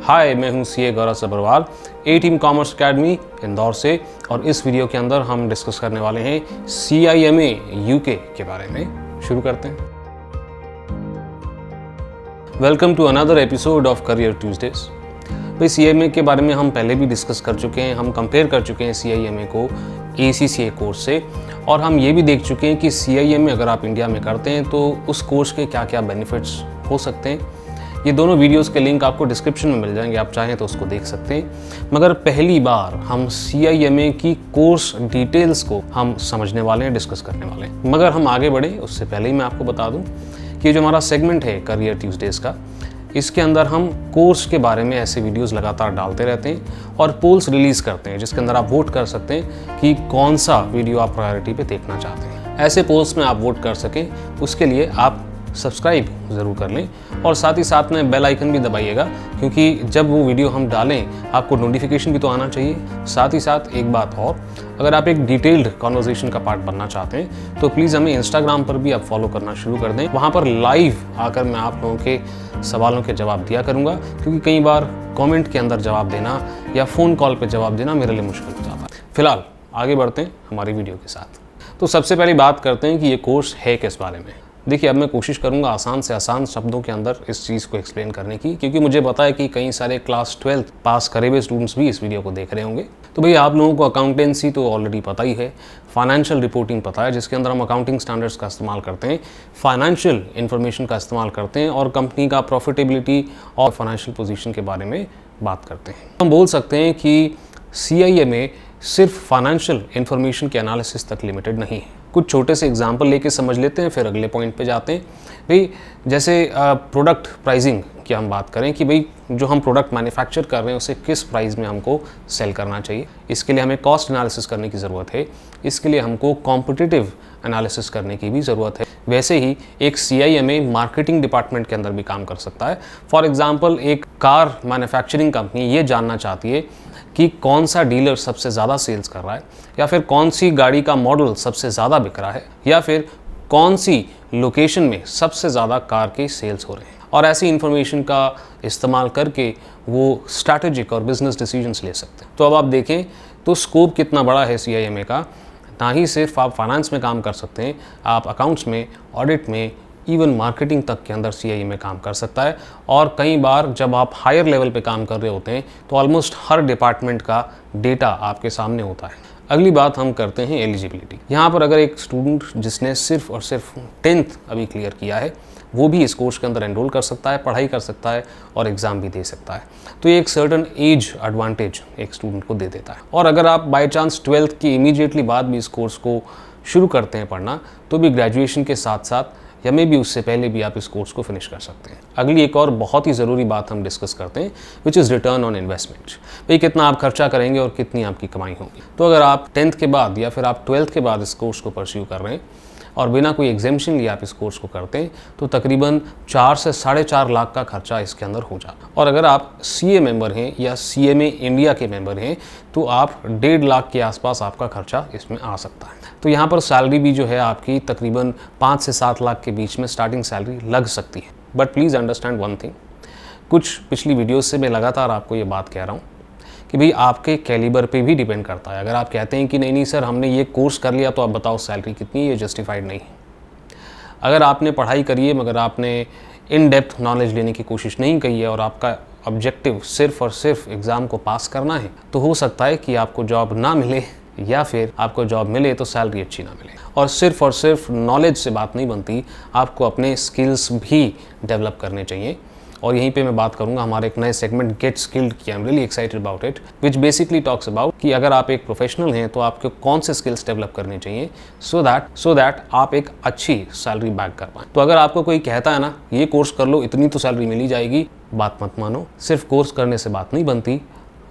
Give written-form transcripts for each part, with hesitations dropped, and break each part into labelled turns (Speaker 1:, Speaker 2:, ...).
Speaker 1: हाय, मैं हूं सीए गौरव सब्रवाल, ए team commerce academy Indore से। और इस वीडियो के अंदर हम डिस्कस करने वाले हैं CIMA UK के बारे में। शुरू करते हैं। Welcome to another episode of career Tuesdays. भाई, CIMA के बारे में हम पहले भी डिस्कस कर चुके हैं, हम कंपेयर कर चुके हैं CIMA को ACCA कोर्स से, और हम ये भी देख चुके हैं कि CIMA अगर आप इंडिया में करते हैं तो उस कोर्स के क्या क्या बेनिफिट्स हो सकते हैं। ये दोनों वीडियोस के लिंक आपको डिस्क्रिप्शन में मिल जाएंगे, आप चाहें तो उसको देख सकते हैं। मगर पहली बार हम CIMA की कोर्स डिटेल्स को हम समझने वाले हैं, डिस्कस करने वाले हैं। मगर हम आगे बढ़े उससे पहले ही मैं आपको बता दूं कि जो हमारा सेगमेंट है करियर ट्यूजडेज का, इसके अंदर हम कोर्स के बारे में ऐसे वीडियोस लगातार डालते रहते हैं और पोल्स रिलीज़ करते हैं, जिसके अंदर आप वोट कर सकते हैं कि कौन सा वीडियो आप प्रायोरिटी पे देखना चाहते हैं। ऐसे पोल्स में आप वोट कर सकें, उसके लिए आप सब्सक्राइब ज़रूर कर लें और साथ ही साथ में बेल आइकन भी दबाइएगा, क्योंकि जब वो वीडियो हम डालें आपको नोटिफिकेशन भी तो आना चाहिए। साथ ही साथ एक बात और, अगर आप एक डिटेल्ड कॉन्वर्सेशन का पार्ट बनना चाहते हैं तो प्लीज़ हमें इंस्टाग्राम पर भी आप फॉलो करना शुरू कर दें। वहाँ पर लाइव आकर मैं आप लोगों के सवालों के जवाब दिया करूँगा, क्योंकि कई बार कमेंट के अंदर जवाब देना या फ़ोन कॉल पर जवाब देना मेरे लिए मुश्किल हो जाता है। फिलहाल आगे बढ़ते हैं हमारी वीडियो के साथ। तो सबसे पहले बात करते हैं कि ये कोर्स है किस बारे में। देखिए, अब मैं कोशिश करूंगा आसान से आसान शब्दों के अंदर इस चीज़ को एक्सप्लेन करने की, क्योंकि मुझे पता है कि कई सारे क्लास 12 पास करे हुए स्टूडेंट्स भी इस वीडियो को देख रहे होंगे। तो भई, आप लोगों को अकाउंटेंसी तो ऑलरेडी पता ही है, फाइनेंशियल रिपोर्टिंग पता है, जिसके अंदर हम अकाउंटिंग स्टैंडर्ड्स का इस्तेमाल करते हैं, फाइनेंशियल इन्फॉर्मेशन का इस्तेमाल करते हैं और कंपनी का प्रॉफिटेबिलिटी और फाइनेंशियल पोजीशन के बारे में बात करते हैं। हम बोल सकते हैं कि CIMA सिर्फ फाइनेंशियल इन्फॉर्मेशन के एनालिसिस तक लिमिटेड नहीं है। कुछ छोटे से एग्जांपल लेके समझ लेते हैं, फिर अगले पॉइंट पे जाते हैं। भाई, जैसे प्रोडक्ट प्राइसिंग की हम बात करें कि भाई जो हम प्रोडक्ट मैन्युफैक्चर कर रहे हैं उसे किस प्राइस में हमको सेल करना चाहिए, इसके लिए हमें कॉस्ट एनालिसिस करने की ज़रूरत है, इसके लिए हमको कॉम्पिटिटिव एनालिसिस करने की भी ज़रूरत है। वैसे ही एक CIMA मार्केटिंग डिपार्टमेंट के अंदर भी काम कर सकता है। फॉर एग्जांपल, एक कार मैन्युफैक्चरिंग कंपनी ये जानना चाहती है कि कौन सा डीलर सबसे ज़्यादा सेल्स कर रहा है, या फिर कौन सी गाड़ी का मॉडल सबसे ज़्यादा बिक रहा है, या फिर कौन सी लोकेशन में सबसे ज़्यादा कार के सेल्स हो रहे हैं। और ऐसी इन्फॉर्मेशन का इस्तेमाल करके वो स्ट्रैटेजिक और बिजनेस डिसीजंस ले सकते हैं। तो अब आप देखें तो स्कोप कितना बड़ा है CIMA का। ना ही सिर्फ आप फाइनेंस में काम कर सकते हैं, आप अकाउंट्स में, ऑडिट में, इवन मार्केटिंग तक के अंदर CIMA काम कर सकता है। और कई बार जब आप हायर लेवल पे काम कर रहे होते हैं तो ऑलमोस्ट हर डिपार्टमेंट का डेटा आपके सामने होता है। अगली बात हम करते हैं एलिजिबिलिटी। यहाँ पर अगर एक स्टूडेंट जिसने सिर्फ और सिर्फ 10th अभी क्लियर किया है, वो भी इस कोर्स के अंदर एनरोल कर सकता है, पढ़ाई कर सकता है और एग्ज़ाम भी दे सकता है। तो ये एक सर्टन एज एडवांटेज एक स्टूडेंट को दे देता है। और अगर आप बाई चांस 12th की इमीडिएटली बाद भी इस कोर्स को शुरू करते हैं पढ़ना, तो भी ग्रेजुएशन के साथ साथ या मे भी उससे पहले भी आप इस कोर्स को फिनिश कर सकते हैं। अगली एक और बहुत ही ज़रूरी बात हम डिस्कस करते हैं, which is return on investment. भाई, कितना आप खर्चा करेंगे और कितनी आपकी कमाई होगी। तो अगर आप 10th के बाद या फिर आप 12th के बाद इस कोर्स को परस्यू कर रहे हैं और बिना कोई एग्जेम्पशन लिए आप इस कोर्स को करते हैं, तो तकरीबन 4 से 4.5 लाख का खर्चा इसके अंदर हो जाता है। और अगर आप CA मेंबर हैं या CIMA इंडिया के मेंबर हैं तो आप 1.5 लाख के आसपास आपका खर्चा इसमें आ सकता है। तो यहाँ पर सैलरी भी जो है आपकी तकरीबन 5 से 7 लाख के बीच में स्टार्टिंग सैलरी लग सकती है। But please understand one thing, कुछ पिछली वीडियोज़ से मैं लगातार आपको ये बात कह रहा हूँ कि भाई आपके कैलिबर पे भी डिपेंड करता है। अगर आप कहते हैं कि नहीं नहीं सर, हमने ये कोर्स कर लिया तो आप बताओ सैलरी कितनी है, ये जस्टिफाइड नहीं है। अगर आपने पढ़ाई करी है मगर आपने इन डेप्थ नॉलेज लेने की कोशिश नहीं की है और आपका ऑब्जेक्टिव सिर्फ और सिर्फ एग्ज़ाम को पास करना है, तो हो सकता है कि आपको जॉब ना मिले, या फिर आपको जॉब मिले तो सैलरी अच्छी ना मिले। और सिर्फ नॉलेज से बात नहीं बनती, आपको अपने स्किल्स भी डेवलप करने चाहिए। और यहीं पे मैं बात करूंगा हमारे एक नए सेगमेंट गेट स्किल्ड की। I am really excited about it, which basically talks about कि अगर आप एक प्रोफेशनल हैं तो आपको कौन से स्किल्स डेवलप करने चाहिए सो दैट आप एक अच्छी सैलरी बैक कर पाएँ। तो अगर आपको कोई कहता है ना ये कोर्स कर लो इतनी तो सैलरी मिल ही जाएगी, बात मत मानो। सिर्फ कोर्स करने से बात नहीं बनती,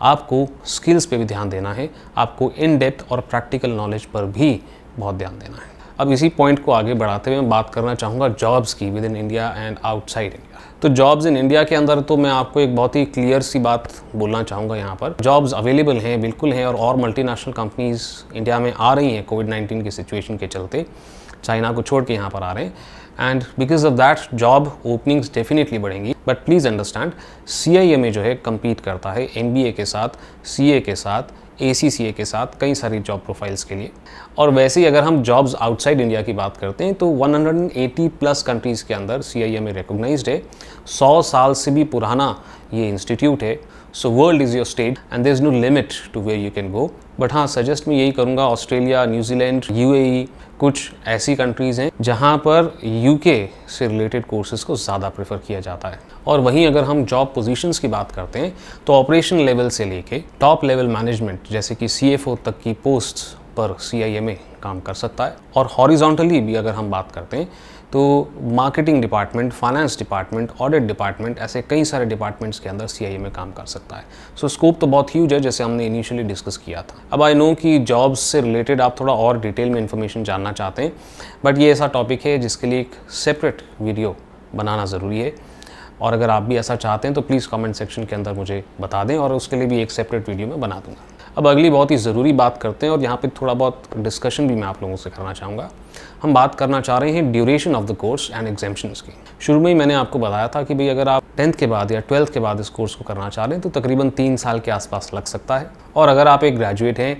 Speaker 1: आपको स्किल्स पे भी ध्यान देना है, आपको इन डेप्थ और प्रैक्टिकल नॉलेज पर भी बहुत ध्यान देना है। अब इसी पॉइंट को आगे बढ़ाते हुए मैं बात करना चाहूँगा जॉब्स की with in India and outside India. तो जॉब्स इन इंडिया के अंदर तो मैं आपको एक बहुत ही क्लियर सी बात बोलना चाहूँगा। यहाँ पर जॉब्स अवेलेबल हैं, बिल्कुल हैं, और मल्टीनेशनल कंपनीज इंडिया में आ रही हैं कोविड-19 की सिचुएशन के चलते, चाइना को छोड़ के यहाँ पर आ रहे हैं। And because of that job openings definitely बढ़ेंगी। बट प्लीज़ अंडरस्टैंड, CIMA जो है कम्पीट करता है MBA के साथ, CA के साथ, ACCA के साथ कई सारी जॉब प्रोफाइल्स के लिए। और वैसे ही अगर हम जॉब्स आउटसाइड इंडिया की बात करते हैं तो 180 प्लस कंट्रीज़ के अंदर CIMA रिकॉग्नाइज्ड है। 100 साल से भी पुराना ये इंस्टीट्यूट है। So world is your state and there is no limit to where you can go. But हाँ, सजेस्ट मैं यही करूँगा, ऑस्ट्रेलिया, न्यूजीलैंड, UAE कुछ ऐसी कंट्रीज़ हैं जहाँ पर UK से रिलेटेड कोर्सेज़ को ज़्यादा प्रेफर किया जाता है। और वहीं अगर हम जॉब पोजीशंस की बात करते हैं तो ऑपरेशन लेवल से लेके टॉप लेवल मैनेजमेंट जैसे कि CFO तक की पोस्ट्स पर CIMA काम कर सकता है। और हॉरिजॉन्टली भी अगर हम बात करते हैं तो marketing department, finance department, audit department, ऐसे कई सारे डिपार्टमेंट्स के अंदर CIMA काम कर सकता है। सो स्कोप तो बहुत ह्यूज है, जैसे हमने इनिशियली डिस्कस किया था। अब आई नो कि जॉब्स से रिलेटेड आप थोड़ा और डिटेल में इन्फॉर्मेशन जानना चाहते हैं, बट ये ऐसा टॉपिक है जिसके लिए एक सेपरेट वीडियो बनाना ज़रूरी है। और अगर आप भी ऐसा चाहते हैं तो प्लीज़ कमेंट सेक्शन के अंदर मुझे बता दें और उसके लिए भी एक सेपरेट वीडियो मैं बना दूंगा। अब अगली बहुत ही ज़रूरी बात करते हैं और यहाँ पे थोड़ा बहुत डिस्कशन भी मैं आप लोगों से करना चाहूँगा। हम बात करना चाह रहे हैं duration of the course and exemptions की। शुरू में ही मैंने आपको बताया था कि भाई अगर आप 10th के बाद या 12th के बाद इस कोर्स को करना चाह रहे हैं तो तकरीबन 3 साल के आसपास लग सकता है। और अगर आप एक ग्रेजुएट हैं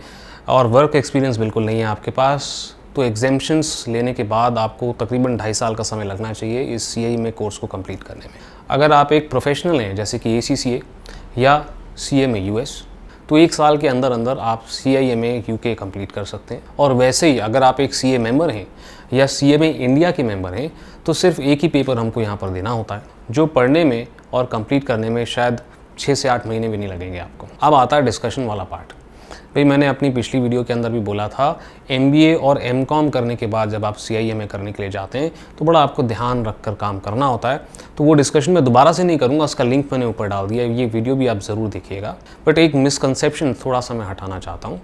Speaker 1: और वर्क एक्सपीरियंस बिल्कुल नहीं है आपके पास तो एग्जाम्शंस लेने के बाद आपको तकरीबन 2.5 साल का समय लगना चाहिए इस CIMA कोर्स को कंप्लीट करने में। अगर आप एक प्रोफेशनल हैं जैसे कि ACCA या CMA US तो 1 साल के अंदर अंदर आप CIMA UK कंप्लीट कर सकते हैं। और वैसे ही अगर आप एक CA मेंबर हैं या CMA इंडिया के मेंबर हैं तो सिर्फ एक ही पेपर हमको यहाँ पर देना होता है, जो पढ़ने में और कंप्लीट करने में शायद 6 से 8 महीने भी नहीं लगेंगे आपको। अब आता है डिस्कशन वाला पार्ट। भाई मैंने अपनी पिछली वीडियो के अंदर भी बोला था MBA और MCOM करने के बाद जब आप CIMA करने के लिए जाते हैं तो बड़ा आपको ध्यान रखकर काम करना होता है। तो वो डिस्कशन मैं दोबारा से नहीं करूँगा, उसका लिंक मैंने ऊपर डाल दिया है, ये वीडियो भी आप ज़रूर देखिएगा। बट एक मिसकंसेप्शन थोड़ा सा मैं हटाना चाहता हूँ।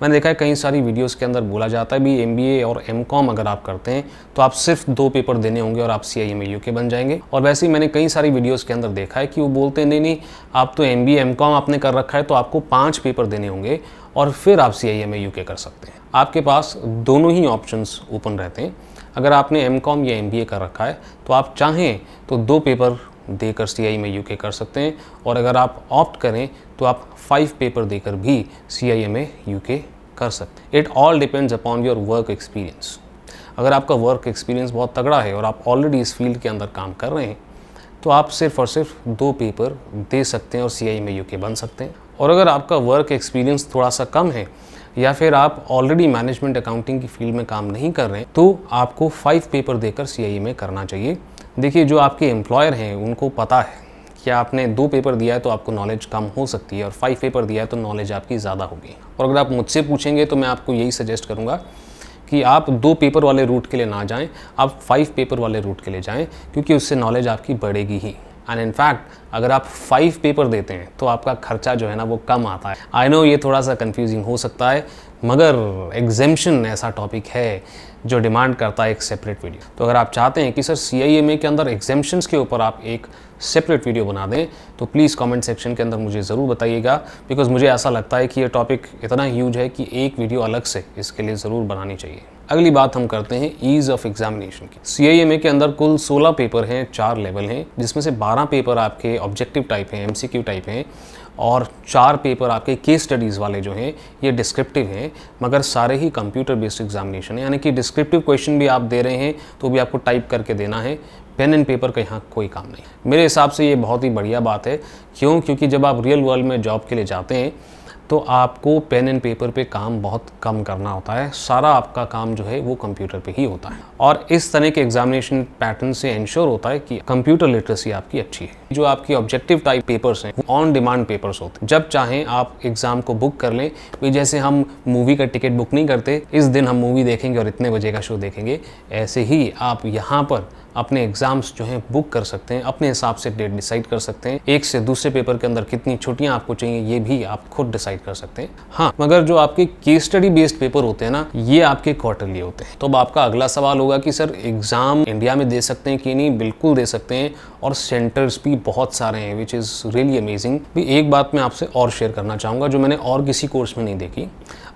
Speaker 1: मैंने देखा है कई सारी वीडियोस के अंदर बोला जाता है भी MBA और MCOM अगर आप करते हैं तो आप सिर्फ 2 पेपर देने होंगे और आप CIMA UK बन जाएंगे। और वैसे ही मैंने कई सारी वीडियोस के अंदर देखा है कि वो बोलते हैं नहीं आप तो MBA MCOM आपने कर रखा है तो आपको 5 पेपर देने होंगे और फिर आप CIMA UK कर सकते हैं। आपके पास दोनों ही ऑप्शंस ओपन रहते हैं। अगर आपने MCOM या MBA कर रखा है तो आप चाहें तो 2 पेपर देकर CIMA UK कर सकते हैं और अगर आप ऑप्ट करें तो आप 5 पेपर देकर भी CIMA UK कर सकते हैं। It all depends upon your work experience. अगर आपका वर्क एक्सपीरियंस बहुत तगड़ा है और आप ऑलरेडी इस फील्ड के अंदर काम कर रहे हैं तो आप सिर्फ और सिर्फ 2 पेपर दे सकते हैं और CIMA UK बन सकते हैं। और अगर आपका वर्क एक्सपीरियंस थोड़ा सा कम है या फिर आप ऑलरेडी मैनेजमेंट अकाउंटिंग की फील्ड में काम नहीं कर रहे हैं तो आपको 5 पेपर देकर CIMA करना चाहिए। देखिए, जो आपके एम्प्लॉयर हैं उनको पता है कि आपने 2 पेपर दिया है तो आपको नॉलेज कम हो सकती है और 5 पेपर दिया है तो नॉलेज आपकी ज़्यादा होगी। और अगर आप मुझसे पूछेंगे तो मैं आपको यही सजेस्ट करूँगा कि आप 2 पेपर वाले रूट के लिए ना जाएं, आप 5 पेपर वाले रूट के लिए जाएं, क्योंकि उससे नॉलेज आपकी बढ़ेगी ही। एंड इनफैक्ट अगर आप 5 पेपर देते हैं तो आपका खर्चा जो है ना वो कम आता है। आई नो ये थोड़ा सा कंफ्यूजिंग हो सकता है, मगर एग्जेम्पशन ऐसा टॉपिक है जो डिमांड करता है एक सेपरेट वीडियो। तो अगर आप चाहते हैं कि सर CIMA के अंदर एग्जेम्पशंस के ऊपर आप एक सेपरेट वीडियो बना दें तो प्लीज़ कमेंट सेक्शन के अंदर मुझे ज़रूर बताइएगा, बिकॉज मुझे ऐसा लगता है कि ये टॉपिक इतना ह्यूज है कि एक वीडियो अलग से इसके लिए ज़रूर बनानी चाहिए। अगली बात हम करते हैं ईज़ ऑफ एग्जामिनेशन की। CIMA के अंदर कुल 16 पेपर हैं, 4 लेवल हैं, जिसमें से 12 पेपर आपके ऑब्जेक्टिव टाइप हैं, MCQ टाइप हैं और 4 पेपर आपके केस स्टडीज़ वाले जो हैं ये डिस्क्रिप्टिव हैं, मगर सारे ही कंप्यूटर बेस्ड एग्जामिनेशन है। यानी कि डिस्क्रिप्टिव क्वेश्चन भी आप दे रहे हैं तो भी आपको टाइप करके देना है, पेन एंड पेपर का यहाँ कोई काम नहीं। मेरे हिसाब से ये बहुत ही बढ़िया बात है। क्यों? क्योंकि जब आप रियल वर्ल्ड में जॉब के लिए जाते हैं तो आपको पेन एंड पेपर पे काम बहुत कम करना होता है, सारा आपका काम जो है वो कंप्यूटर पे ही होता है। और इस तरह के एग्जामिनेशन पैटर्न से इंश्योर होता है कि कंप्यूटर लिटरेसी आपकी अच्छी है। जो आपकी ऑब्जेक्टिव टाइप पेपर्स हैं वो ऑन डिमांड पेपर्स होते हैं, जब चाहें आप एग्ज़ाम को बुक कर लें। जैसे हम मूवी का टिकट बुक नहीं करते, इस दिन हम मूवी देखेंगे और इतने बजे का शो देखेंगे, ऐसे ही आप यहाँ पर अपने एग्ज़ाम्स जो हैं बुक कर सकते हैं, अपने हिसाब से डेट डिसाइड कर सकते हैं। एक से दूसरे पेपर के अंदर कितनी छुट्टियां आपको चाहिए ये भी आप खुद डिसाइड कर सकते हैं। हाँ, मगर जो आपके केस स्टडी बेस्ड पेपर होते हैं ना, ये आपके क्वार्टरली होते हैं। तो अब आपका अगला सवाल होगा कि सर एग्ज़ाम इंडिया में दे सकते हैं कि नहीं? बिल्कुल दे सकते हैं और सेंटर्स भी बहुत सारे हैं, विच इज़ रियली अमेजिंग। भी एक बात मैं आपसे और शेयर करना चाहूँगा जो मैंने और किसी कोर्स में नहीं देखी।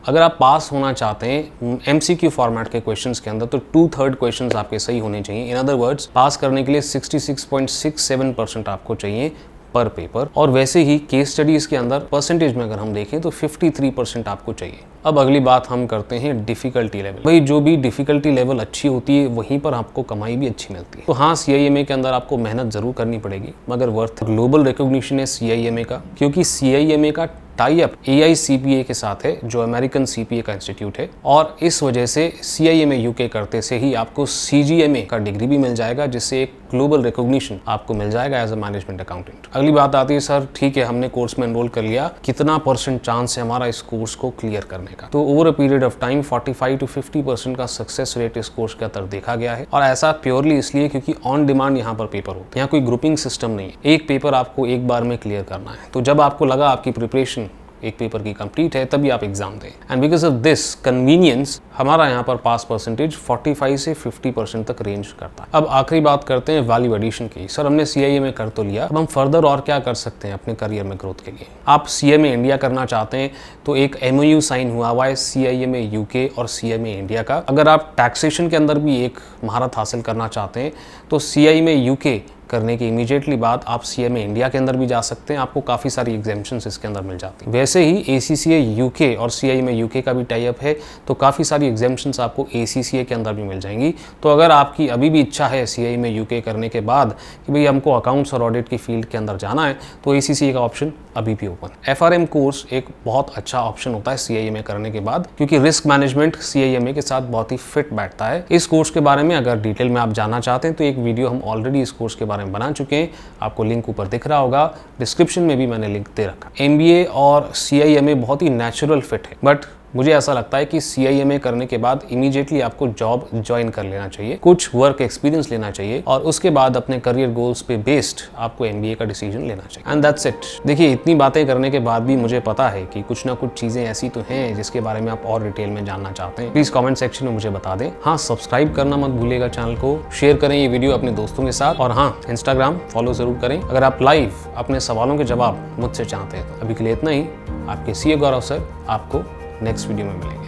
Speaker 1: अगर आप पास होना चाहते हैं MCQ फॉर्मेट के क्वेश्चंस के अंदर, तो 2/3 क्वेश्चंस आपके सही होने चाहिए। इन अदर वर्ड्स, पास करने के लिए 66.67% आपको चाहिए पर पेपर। और वैसे ही केस स्टडीज़ के अंदर परसेंटेज में अगर हम देखें तो 53% आपको चाहिए। अब अगली बात हम करते हैं डिफ़िकल्टी लेवल। भाई जो भी डिफ़िकल्टी लेवल अच्छी होती है वहीं पर आपको कमाई भी अच्छी मिलती है। तो हाँ, CIMA के अंदर आपको मेहनत ज़रूर करनी पड़ेगी, मगर वर्थ ग्लोबल रिकॉग्निशन है CIMA का, क्योंकि CIMA का टाई अप AICPA के साथ है, जो अमेरिकन CPA का इंस्टीट्यूट है। और इस वजह से CIMA UK करते से ही आपको CGMA का डिग्री भी मिल जाएगा, जिससे एक ग्लोबल रिकॉग्निशन आपको मिल जाएगा एज अ मैनेजमेंट अकाउंटेंट। अगली बात आती है, सर ठीक है हमने कोर्स में एनरोल कर लिया, कितना % चांस है हमारा इस कोर्स को क्लियर करने का? तो over a period of time 45 to 50% का सक्सेस रेट इस कोर्स के अंदर देखा गया है। और ऐसा प्योरली इसलिए क्योंकि ऑन डिमांड यहाँ पर पेपर होते हैं, यहाँ कोई ग्रुपिंग सिस्टम नहीं है। एक पेपर आपको एक बार में क्लियर करना है। तो जब आपको लगा आपकी प्रिपरेशन एक पेपर की कंप्लीट है, तभी आप एग्जाम दें। And because of this convenience हमारा यहाँ पर पास परसेंटेज 45 से 50% तक रेंज करता है। अब आखिरी बात करते हैं वैल्यू एडिशन की। सर हमने CIMA कर तो लिया, अब हम फर्दर और क्या कर सकते हैं अपने करियर में ग्रोथ के लिए? आप CMA इंडिया करना चाहते हैं तो एक MOU साइन हुआ है CIMA UK और CMA इंडिया का। अगर आप टैक्सेशन के अंदर भी एक महारत हासिल करना चाहते हैं तो CIMA UK करने के इमीडिएटली बाद आप CMA इंडिया के अंदर भी जा सकते हैं। आपको काफ़ी सारी एग्जामिशंस इसके अंदर मिल जाती हैं। वैसे ही ACCA UK और CIMA UK का भी टाई अप है, तो काफ़ी सारी एग्जामिशंस आपको ACCA के अंदर भी मिल जाएंगी। तो अगर आपकी अभी भी इच्छा है CIMA UK करने के बाद कि भाई हमको अकाउंट्स और ऑडिट की फील्ड के अंदर जाना है, तो ACCA का ऑप्शन अभी भी ओपन। FRM कोर्स एक बहुत अच्छा ऑप्शन होता है CIMA करने के बाद, क्योंकि रिस्क मैनेजमेंट CIMA के साथ बहुत ही फिट बैठता है। इस कोर्स के बारे में अगर डिटेल में आप जानना चाहते हैं तो एक वीडियो हम ऑलरेडी इस कोर्स के बारे में बना चुके हैं, आपको लिंक ऊपर दिख रहा होगा, डिस्क्रिप्शन में भी मैंने लिंक दे रखा। MBA और CIMA बहुत ही नेचुरल फिट है, बट मुझे ऐसा लगता है कि CIMA करने के बाद इमीडिएटली आपको जॉब ज्वाइन कर लेना चाहिए, कुछ वर्क एक्सपीरियंस लेना चाहिए और उसके बाद अपने करियर गोल्स पे बेस्ड आपको MBA का डिसीजन लेना चाहिए। And that's it. देखिए इतनी बातें करने के बाद भी मुझे पता है कि कुछ ना कुछ चीज़ें ऐसी तो हैं जिसके बारे में आप और डिटेल में जानना चाहते हैं। प्लीज़ कॉमेंट सेक्शन में मुझे बता दें। हाँ, सब्सक्राइब करना मत भूलिएगा चैनल को, शेयर करें ये वीडियो अपने दोस्तों के साथ, और हाँ, इंस्टाग्राम फॉलो ज़रूर करें अगर आप लाइव अपने सवालों के जवाब मुझसे चाहते हैं। तो अभी के लिए इतना ही। आपके CA गौरव सर आपको नेक्स्ट वीडियो में मिलेंगे।